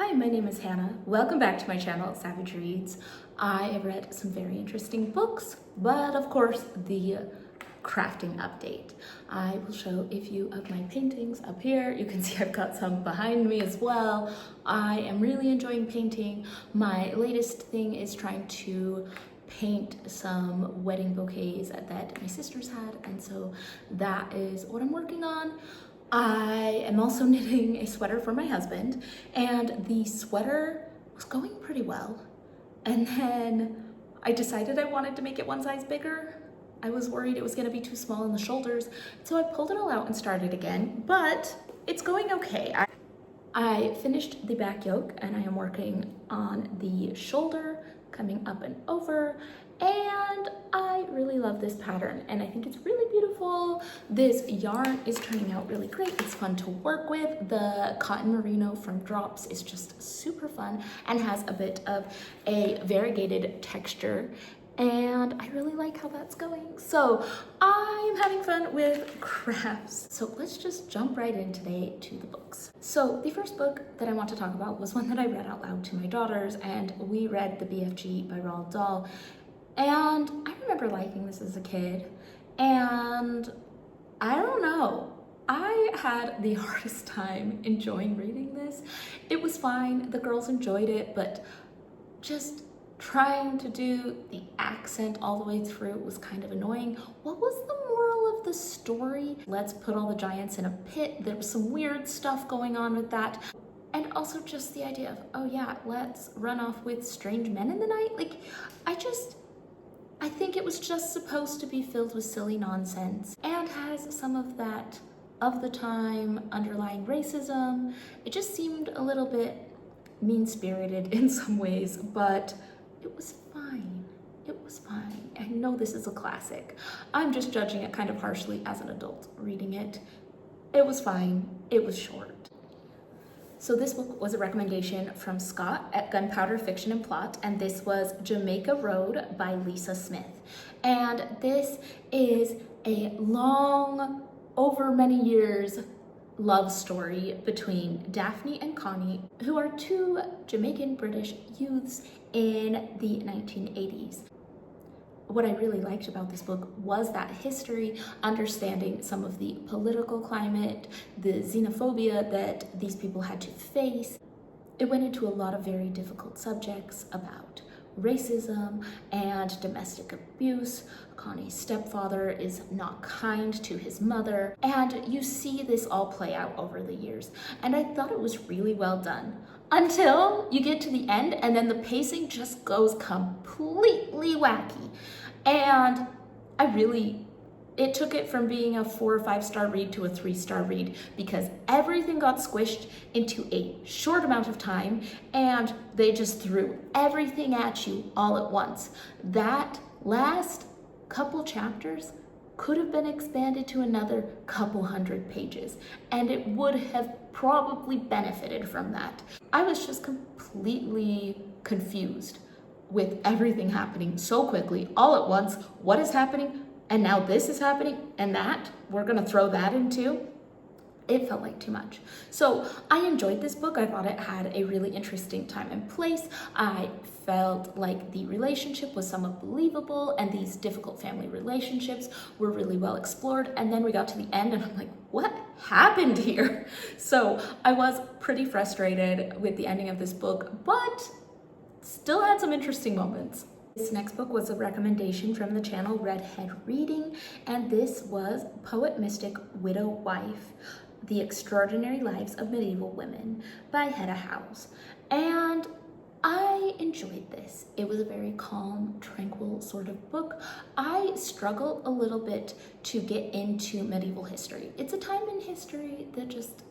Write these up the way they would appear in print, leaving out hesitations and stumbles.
Hi, my name is Hannah. Welcome back to my channel, Savage Reads. I have read some very interesting books, but of course, the crafting update. I will show a few of my paintings up here. You can see I've got some behind me as well. I am really enjoying painting. My latest thing is trying to paint some wedding bouquets that my sisters had, and so that is what I'm working on. I am also knitting a sweater for my husband, and the sweater was going pretty well. And then I decided I wanted to make it one size bigger. I was worried it was gonna be too small in the shoulders, so I pulled it all out and started again, but it's going okay. I finished the back yoke and I am working on the shoulder, coming up and over, and I really love this pattern and I think it's really beautiful. This yarn is turning out really great. It's fun to work with. The cotton merino from Drops is just super fun and has a bit of a variegated texture, and I really like how that's going. So I'm having fun with crafts. So let's just jump right in today to the books. So the first book that I want to talk about was one that I read out loud to my daughters, and we read The BFG by Roald Dahl. And I remember liking this as a kid, and I don't know, I had the hardest time enjoying reading this. It was fine, the girls enjoyed it, but just trying to do the accent all the way through was kind of annoying. What was the moral of the story? Let's put all the giants in a pit. There was some weird stuff going on with that. And also just the idea of, oh yeah, let's run off with strange men in the night. Like, I think it was just supposed to be filled with silly nonsense and has some of that of the time underlying racism. It just seemed a little bit mean-spirited in some ways, but it was fine. It was fine. I know this is a classic. I'm just judging it kind of harshly as an adult reading it. It was fine. It was short. So this book was a recommendation from Scott at Gunpowder Fiction and Plot, and this was Jamaica Road by Lisa Smith. And this is a long, over many years, love story between Daphne and Connie, who are two Jamaican British youths in the 1980s. What I really liked about this book was that history, understanding some of the political climate, the xenophobia that these people had to face. It went into a lot of very difficult subjects about racism and domestic abuse. Connie's stepfather is not kind to his mother, and you see this all play out over the years. And I thought it was really well done until you get to the end, and then the pacing just goes completely wacky. And it took it from being a 4 or 5 star read to a 3-star read, because everything got squished into a short amount of time and they just threw everything at you all at once. That last couple chapters could have been expanded to another couple hundred pages, and it would have probably benefited from that. I was just completely confused with everything happening so quickly all at once. What is happening? And now this is happening, and that, we're gonna throw that in too. It felt like too much. So I enjoyed this book. I thought it had a really interesting time and place. I felt like the relationship was somewhat believable, and these difficult family relationships were really well explored. And then we got to the end and I'm like, what happened here? So I was pretty frustrated with the ending of this book, but still had some interesting moments. This next book was a recommendation from the channel Redhead Reading, and this was Poet Mystic Widow Wife, The Extraordinary Lives of Medieval Women by Hedda Howes. And I enjoyed this. It was a very calm, tranquil sort of book. I struggle a little bit to get into medieval history. It's a time in history that just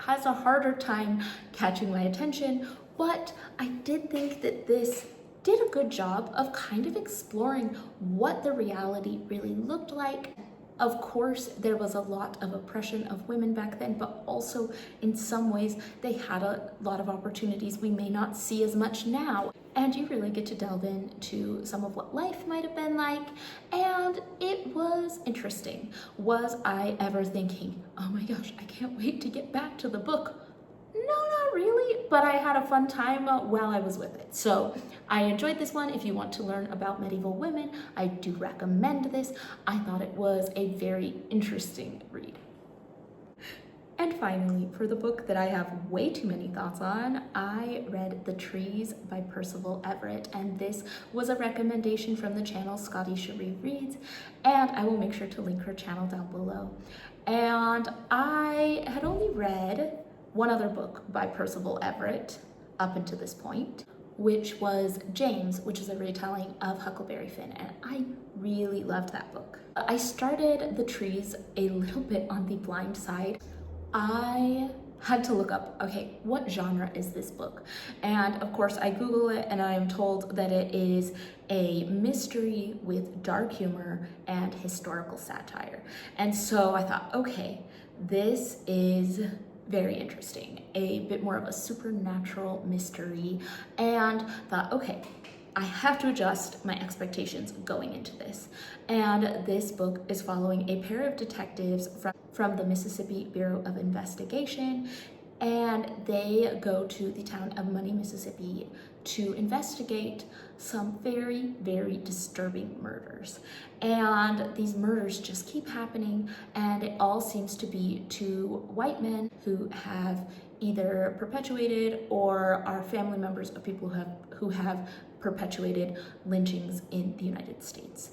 has a harder time catching my attention, but I did think that this did a good job of kind of exploring what the reality really looked like. Of course, there was a lot of oppression of women back then, but also in some ways they had a lot of opportunities we may not see as much now. And you really get to delve into some of what life might have been like, and it was interesting. Was I ever thinking, oh my gosh, I can't wait to get back to the book? No, not really, but I had a fun time while I was with it. So I enjoyed this one. If you want to learn about medieval women, I do recommend this. I thought it was a very interesting read. And finally, for the book that I have way too many thoughts on, I read The Trees by Percival Everett, and this was a recommendation from the channel Scotty Cherie Reads, and I will make sure to link her channel down below. And I had only read one other book by Percival Everett up until this point, which was James, which is a retelling of Huckleberry Finn, and I really loved that book. I started The Trees a little bit on the blind side. I had to look up, okay, what genre is this book? And of course I Google it and I am told that it is a mystery with dark humor and historical satire. And so I thought, okay, this is very interesting, a bit more of a supernatural mystery, and thought, okay, I have to adjust my expectations going into this. And this book is following a pair of detectives from the Mississippi Bureau of Investigation, and they go to the town of Money, Mississippi to investigate some very, very disturbing murders. And these murders just keep happening, and it all seems to be to white men who have either perpetuated or are family members of people who have perpetuated lynchings in the United States.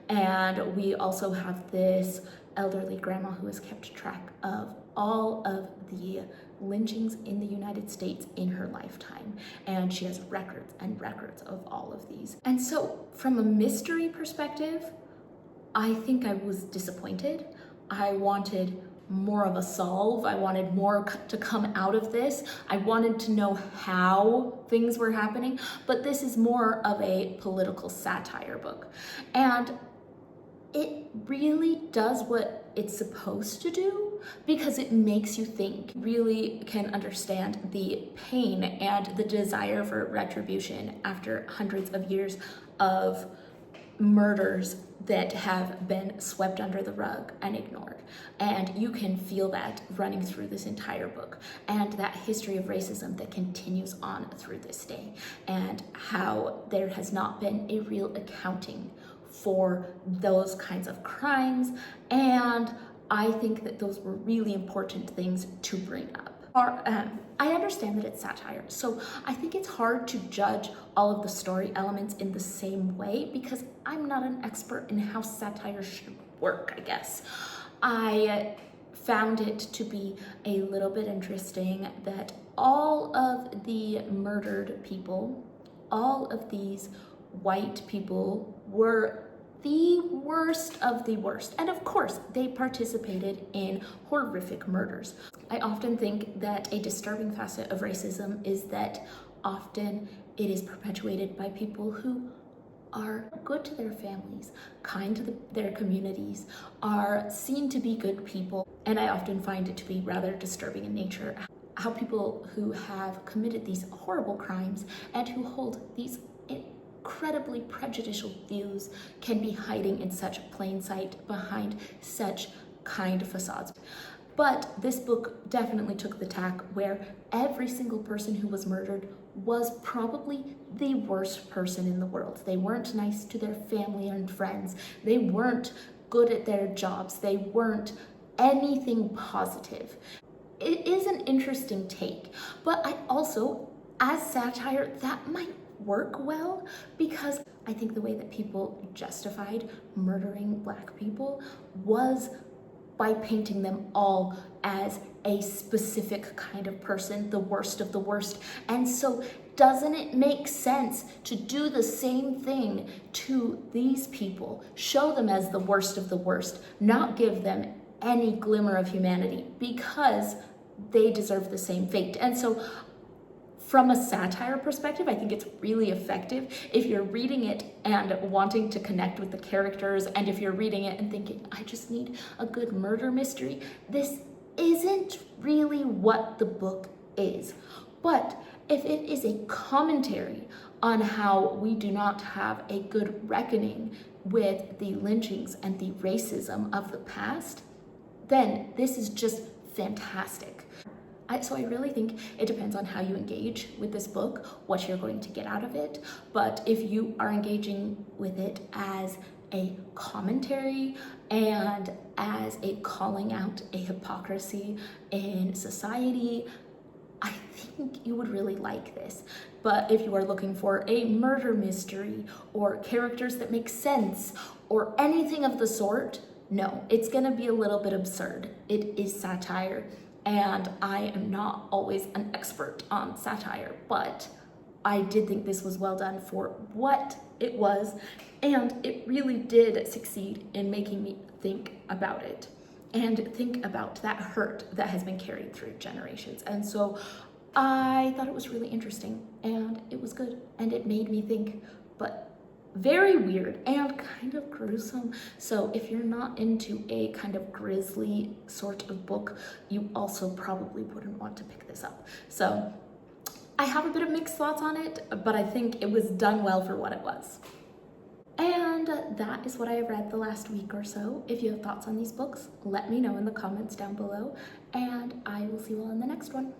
And we also have this elderly grandma who has kept track of all of the lynchings in the United States in her lifetime, and she has records and records of all of these. And so from a mystery perspective, I think I was disappointed. I wanted more of a solve. I wanted more to come out of this. I wanted to know how things were happening, but this is more of a political satire book. And it really does what it's supposed to do, because it makes you think, really can understand the pain and the desire for retribution after hundreds of years of murders that have been swept under the rug and ignored. And you can feel that running through this entire book, and that history of racism that continues on through this day, and how there has not been a real accounting for those kinds of crimes. And I think that those were really important things to bring up. I understand that it's satire, so I think it's hard to judge all of the story elements in the same way, because I'm not an expert in how satire should work, I guess. I found it to be a little bit interesting that all of the murdered people, all of these white people, were the worst of the worst. And of course, they participated in horrific murders. I often think that a disturbing facet of racism is that often it is perpetuated by people who are good to their families, kind to their communities, are seen to be good people. And I often find it to be rather disturbing in nature how people who have committed these horrible crimes and who hold these incredibly prejudicial views can be hiding in such plain sight behind such kind facades. But this book definitely took the tack where every single person who was murdered was probably the worst person in the world. They weren't nice to their family and friends. They weren't good at their jobs. They weren't anything positive. It is an interesting take, but I also, as satire, that might work well, because I think the way that people justified murdering Black people was by painting them all as a specific kind of person, the worst of the worst. And so doesn't it make sense to do the same thing to these people, show them as the worst of the worst, not give them any glimmer of humanity, because they deserve the same fate? And so from a satire perspective, I think it's really effective if you're reading it and wanting to connect with the characters, and if you're reading it and thinking, I just need a good murder mystery. This isn't really what the book is. But if it is a commentary on how we do not have a good reckoning with the lynchings and the racism of the past, then this is just fantastic. So I really think it depends on how you engage with this book, what you're going to get out of it. But if you are engaging with it as a commentary and as a calling out a hypocrisy in society, I think you would really like this. But if you are looking for a murder mystery or characters that make sense or anything of the sort, no, it's gonna be a little bit absurd. It is satire, and I am not always an expert on satire, but I did think this was well done for what it was, and it really did succeed in making me think about it and think about that hurt that has been carried through generations. And so I thought it was really interesting, and it was good, and it made me think, but very weird and kind of gruesome. So if you're not into a kind of grisly sort of book, you also probably wouldn't want to pick this up. So I have a bit of mixed thoughts on it, but I think it was done well for what it was. And that is what I have read the last week or so. If you have thoughts on these books, let me know in the comments down below, and I will see you all in the next one.